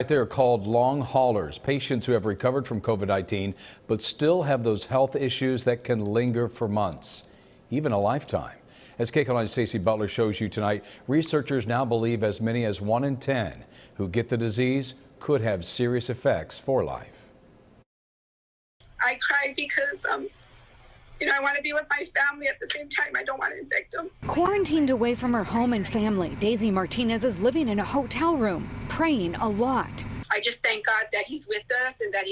They're called long haulers, patients who have recovered from COVID-19 but still have those health issues that can linger for months, even a lifetime. As KCAL9's Stacey Butler shows you tonight, researchers now believe as many as 1 in 10 who get the disease could have serious effects for life. I cried because, I want to be with my family at the same time. I don't want to infect them. Quarantined away from her home and family, Daisy Martinez is living in a hotel room, praying a lot. I just thank God that he's with us and that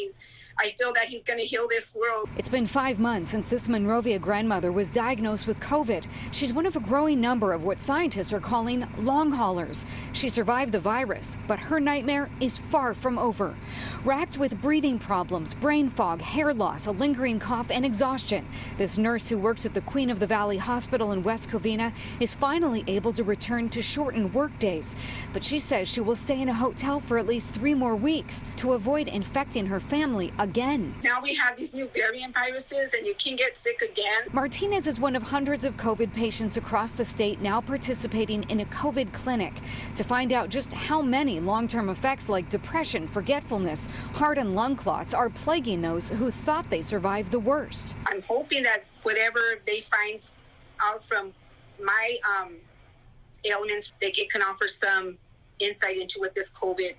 I feel that he's going to heal this world. It's been 5 months since this Monrovia grandmother was diagnosed with COVID. She's one of a growing number of what scientists are calling long haulers. She survived the virus, but her nightmare is far from over. Racked with breathing problems, brain fog, hair loss, a lingering cough, and exhaustion, this nurse who works at the Queen of the Valley Hospital in West Covina is finally able to return to shortened work days. But she says she will stay in a hotel for at least 3 more weeks to avoid infecting her family again. Now we have these new variant viruses and you can get sick again. Martinez is one of hundreds of COVID patients across the state now participating in a COVID clinic. To find out just how many long-term effects like depression, forgetfulness, heart and lung clots are plaguing those who thought they survived the worst. I'm hoping that whatever they find out from my ailments, it can offer some insight into what this COVID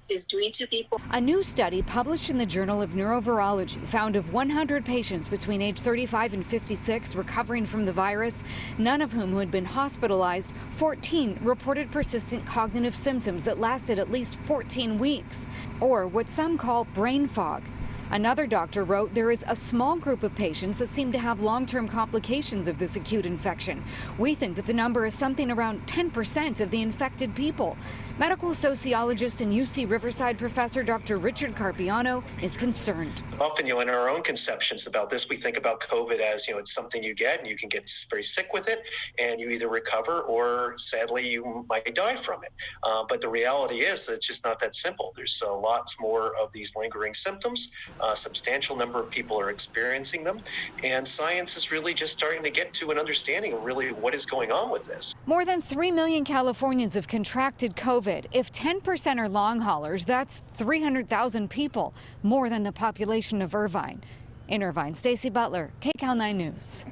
is doing to people. A new study published in the Journal of Neurovirology found of 100 patients between age 35 and 56 recovering from the virus, none of whom had been hospitalized, 14 reported persistent cognitive symptoms that lasted at least 14 weeks, or what some call brain fog. Another doctor wrote there is a small group of patients that seem to have long-term complications of this acute infection. We think that the number is something around 10% of the infected people. Medical sociologist and UC Riverside professor Dr. Richard Carpiano is concerned. Often, in our own conceptions about this, we think about COVID as, it's something you get and you can get very sick with it and you either recover or sadly you might die from it. But the reality is that it's just not that simple. There's lots more of these lingering symptoms. A substantial number of people are experiencing them, and science is really just starting to get to an understanding of really what is going on with this. More than 3 million Californians have contracted COVID. If 10% are long haulers, that's 300,000 people, more than the population of Irvine. In Irvine, Stacey Butler, KCAL9 News.